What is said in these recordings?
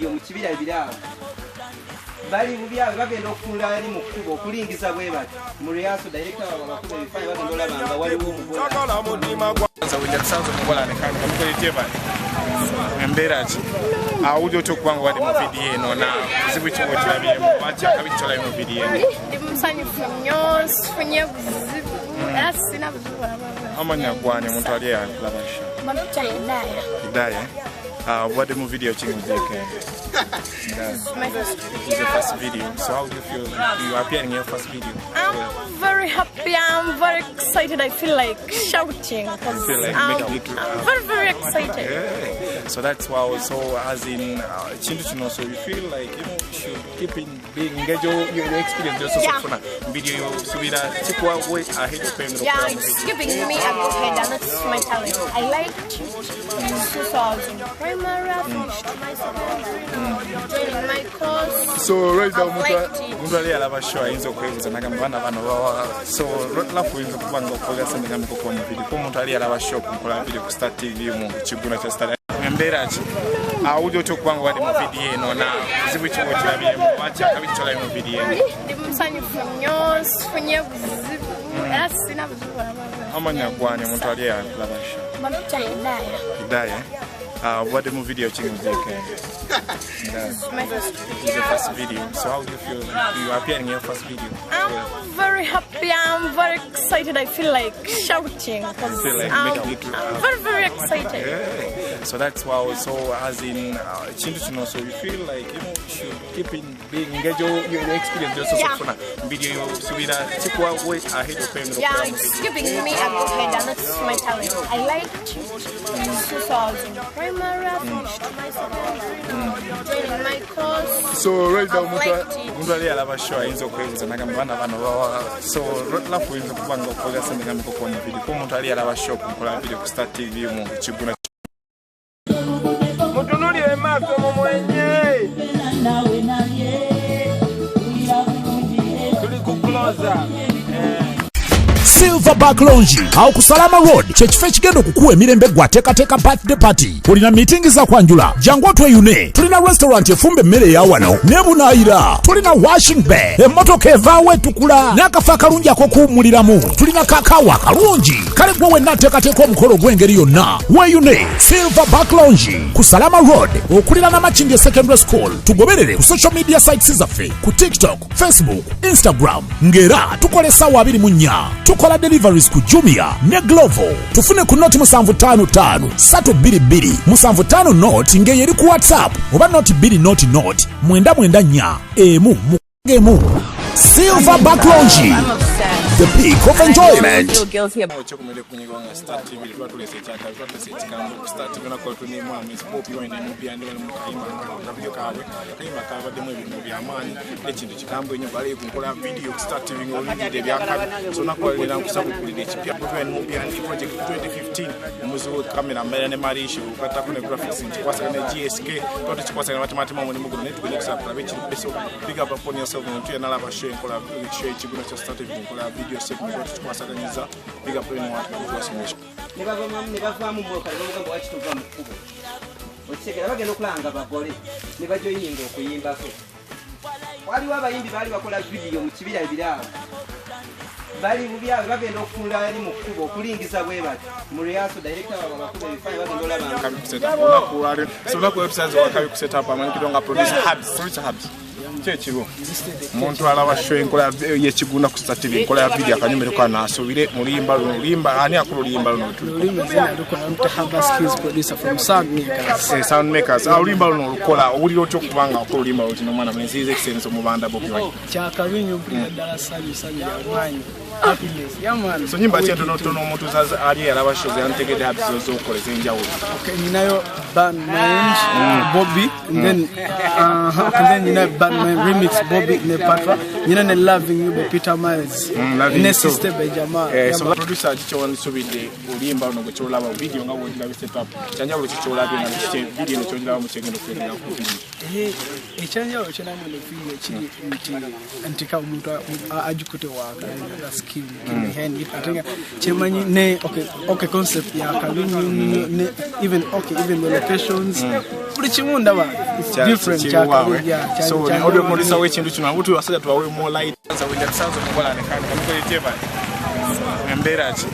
Mukyala Ebya bali mubyawe bagenda okufunda ali mu kkubo okulingiza bwe bati mu reaso director wa bakuba ebifaayo bagenda olabanga waliwo embeera ki awulira otya okuba nga wali mu vidiyo eno na kizibu ki bwekirabiremu lwaki akabikitolayo mu vidiyo eno? Ndi musanyufu nnyo sifunye buzibu era sina buzibu amanya gwani omuntu ali alaba Hidaya obadde mu vidiyo ki mu weekend? It's your first video, so how do you feel you are appearing in your first video? I'm very happy, I'm very excited, I feel like shouting because I'm very excited. Yeah. So that's why, so as in Chindu, so you feel like you should keep in being engaged your experience also for video so we are way ahead of them. Yeah, it's giving me a go ahead and that's my talent. I like to so I was in primary, I finished my secondary. My course. So right now, Mukyala alaba show ayinza okwebuuza nagamba baana bano so lafu oyinza okuba nga okolera sente nga mukoko mu video ko Mukyala alaba show kunkola video ku Start TV mu Kigwa kya Start. Embeera ki awulira otya okuba nga wali mu vidiyo eno na kizibu ki bwekirabiremu lwaki akabikitolayo mu vidiyo eno? Ndi musanyufu nnyo sifunye buzibu era sina buzibu amanya gwani omuntu ali alaba show? Hidaya obadde mu vidiyo ki mu weekend? It's your first video, so how do you feel you are appearing in your first video? I'm very happy, I'm very excited, I feel like shouting because I'm very excited. Yeah. So that's why, so as in Chindu, so you feel like you should keep in being engaged your experience also for video so we are way ahead of them. Yeah, it's giving me a go ahead and that's my talent. I like to so I was in primary, I finished my secondary. My course. So right now, Mukyala alaba show ayinza okwebuuza nagamba baana bano so lafu oyinza okuba nga okolera sente nga mukoko mu video ko Mukyala alaba show kunkola video ku Start TV mu Kigwa. Mutunulire maaso mu mwenye tuli ku closer Silverback Lounge awo ku Salama Road kyekifo ekigenda okukuwa emirembe gwateekateeka birthday party. Olina meeting za kwanjula jangu otweyune. Tulina restaurant efumba emmere ya wano nebunaayira. Tulina washing bay emmotoka evaawo etukula n'akafo akalungi ak'okuwummuliramu. Tulina kakaawa akalungi kale gwe wenna ateekateeka omukolo gw'engeri yonna weeyune. Silverback Lounge ku Salama Road okulira Namakindye Secondary School. Tugoberere ku social media sites zaffe ku TikTok, Facebook, Instagram ng'era tukola essaawa 24. Tukola deliveries ku Jumia ne Glovo. Tufune ku noti 755 322 755 noti ng'eyeri ku WhatsApp oba noti 2 noti 994 emu. Silverback Lounge, the peak of enjoyment. Enkola Kigwa kya Start TV enkola video segment tukwasaganyizza big up eno watwasomesha ne bavaamu mboka ne bagamba wakituva mu kkubo okitegera bagenda okulanga bagole ne bajoyininga okuyimbako. Waliwo abayimbi baali bakola vidiyo mu Mukyala Ebya bali mubyawe bagenda okufunda ali mu kkubo okulingiza bwe bati mu reaso director wa bakuba ebifaayo bagenda olabanga so na ku website wakabi ku set up amanyikidwa nga producer Hubs Chechigo muntu alaba show enkola ye Kigwa ku Start TV enkola ya video akanyumero kana asubire mulimba ani akulimba luno producer from sound makers ulimba luno lukola obuliro otyo kubanga okulimba luno mwana mwenzize excellence mu banda bopi wa kyakabinyo mpulira ddala sanya amanyi happiness yaman so nyimba kyento tono omuntu zaza ali alaba show yantegede Hubs zokola zenjawulo okay ninayo band mind Bobby and then you know band mind remix Bobby ne Patra you know loving you by Peter Miles ne sister by Jamaa so producer chichoni subide ulimba no gochola ba video nga wodila bi set up chanjalo chichola bi na video no chonjala mu chegendo kwenda ku video echanjalo chena mu video chiri antika umuntu ajukute waka that's kill the hand I think chemanyi ne okay concept ya kabinyo ne even the locations kuli chimunda ba it's different so the audio producer we chindu chino abutu wasajja tuwawe more light sasa wenda tsanzo mukola nekani kamukole emberachi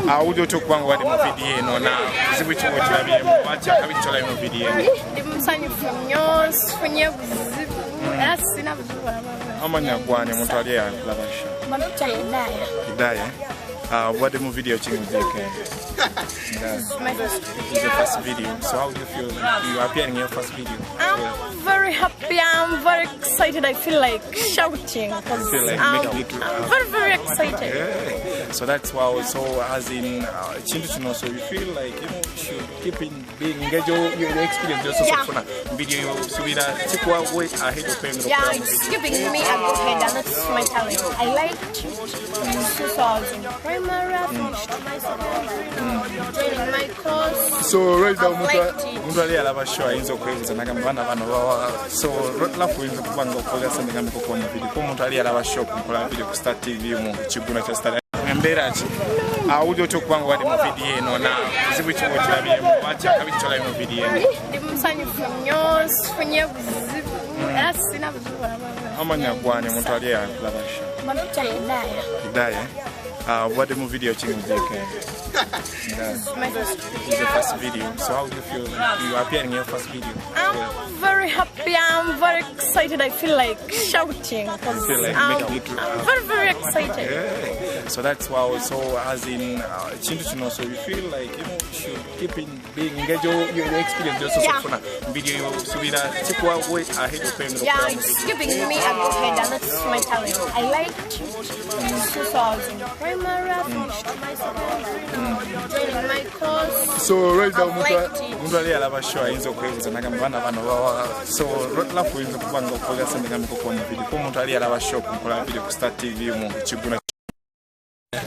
audio chokubanga wadi mu video eno na zibu chiwo chirabye bacha kabichola mu video eno ndimusanyu funyo funye buzibu asina buzibu amanya kwani muntu ali alabasha manuta Hidaya what the video changed my first it's your first video, so how do you feel you are appearing in your first video? I'm very happy, I'm very excited, I feel like shouting because I'm very excited. Yeah. So that's why so as in Chindu, so you feel like you should keep in being engaged your experience just so video so we are way ahead of them. Yeah, it's giving me a go ahead and that's my talent. I like 2000 primary my course. So right now muntu ali alaba show ayinza okwebuza nagambana bano so lafu yinza kubanga okola sande ngambe ko mu video ko muntu ali alaba show kukola video ku Star TV mu Kigwa cha Star embera chi audio chokubanga wadi mu video eno na zibu chiwo chirabye bacha kabichola mu video eno ndimusanyu funyo funye buzibu asina buzibu amanya kwani muntu ali alaba show manuta Hidaya what the video changed my first it's your first video, so how do you feel you are appearing in your first video? I'm very happy, I'm very excited, I feel like shouting because I'm very excited. Yeah. So that's why so as in Chindu, so you feel like you should keep in being engaged your experience just so video so we are way ahead of them. Yeah, it's giving me a go ahead and that's my talent. I like 2000 primary my course. So right now muntu ali alaba show ayinza okwebuza nagambana bano so lafu yinza kubanga okola sande ngambe ko mu video ko muntu ali alaba show kukola video ku Star TV mu Kigwa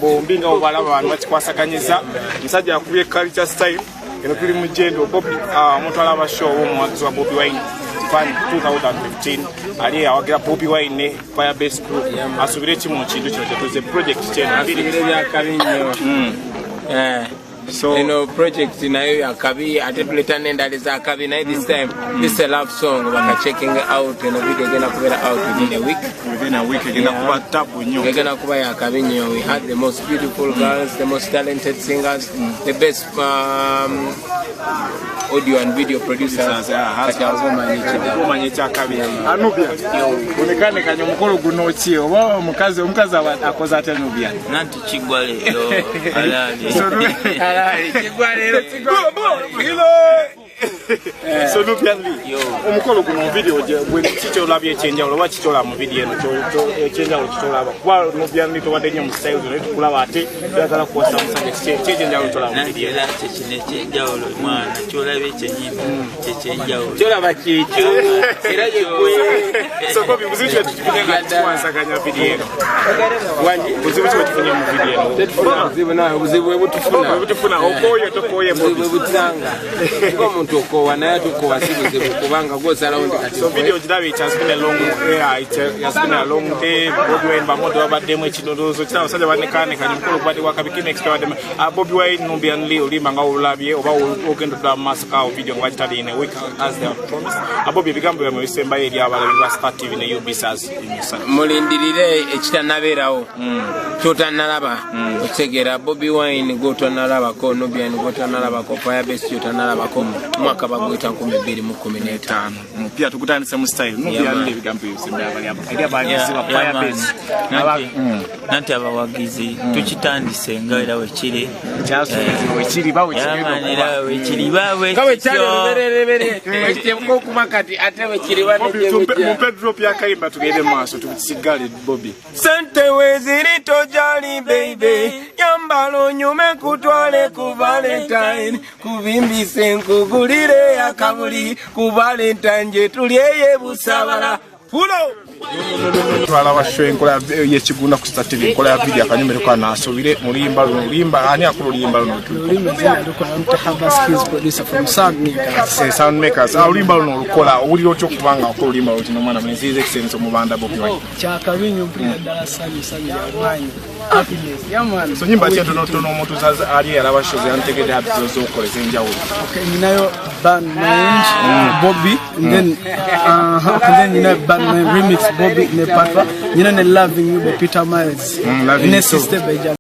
bombinga obalaba abantu bakikwasakanyiza musajja akuye culture style eno tuli mu jendo Bobby muntu alaba show omwagizi wa Bobby Wine 2015 ali awagira Bobby Wine fire base group asubire kimu kintu kino kyatuze project cheno abiri bya kabinyo so you know project nayo akabi atepuleta nendaliza akabi na this time this a love song baka checking out and video gonna come out within a week gonna kuba tapu nyo gonna kuba ya akabi nyo. We had the most beautiful girls, the most talented singers, the best audio and video producers Nubian onekane kanyo mukolo guno ki oba omukazi akoza ate Nubian nanti Kigwa Leero Eyali Kigwa Leero so Nubian omukolo guno video je bwe kicho labye chenjawulo oba kicho la mu video eno chenjawulo kitolaba kuba Nubian to wadde nyo mu style zo tukulaba ate yagala kuwasa musajja chenjawulo tola mu video ela kine chenjawulo mwana kyolabe kyenyini chenjawulo kyolaba kicho era yekwe so Bobby buzichwe tukifunga kwansaganya video eno wani buzichwe tukifunga mu video eno tetufuna buzibu nayo buzibu butufuna okoye tokoye buzibu butanga ko muntu okowa naye tukowa sibuzibu kubanga goza round kati so video jirabe it has been a long day Bobby Wine bamodo abademu ekindozo kitawo sajja banekane kali mukolo kwati wakabikine expert Bobby Wine Nubian Leero limanga olabye oba ogendo twa maska video ngwatali in a week as they have promised Bobby Ebigambo Ebyasembayo eri abalabi ba Star TV ne UBSAS mulindirire ekitanabeerawo totanalaba otegera Bobby Wine gotanalaba ko Nubian gotanalaba ko fire base yotanalaba ko mwaka bagweta 2015 pia tukutane mu style Nubian Ebigambo Ebyasembayo ali abagizi fire base nanti abawagizi tukitandise nga era wekiri wekiri bawe wekiri bawe kawe cyane wekiri kumakati ate wekiri bane mumpe drop ya kaimba tugende maso tukisigale Bobby sente weziri tojali baby yambalo nyume kutwale ku Valentine kubimbise nkugulire akabuli ku Valentine je tuliye busabala fulo twala basho enkola yekigunda ku Star TV enkola ya video akanyumero kana asobire mulimba ani akulimba luno sound makers ulimba luno lukola uli otyo kubanga okulimba otino mwana mwenzize extenso mubanda Bobby Wine cha kabinyo mpira darasani ya mwanyi happiness. Yeah, man. So nyimba tia tono omuntu ali alaba shows yantegede happy zo okole zenjawulo. Okay, ninayo band my Bobby and then you know band my remix Bobby ne Patra. You know Loving You by Peter Miles. Loving You. Sister by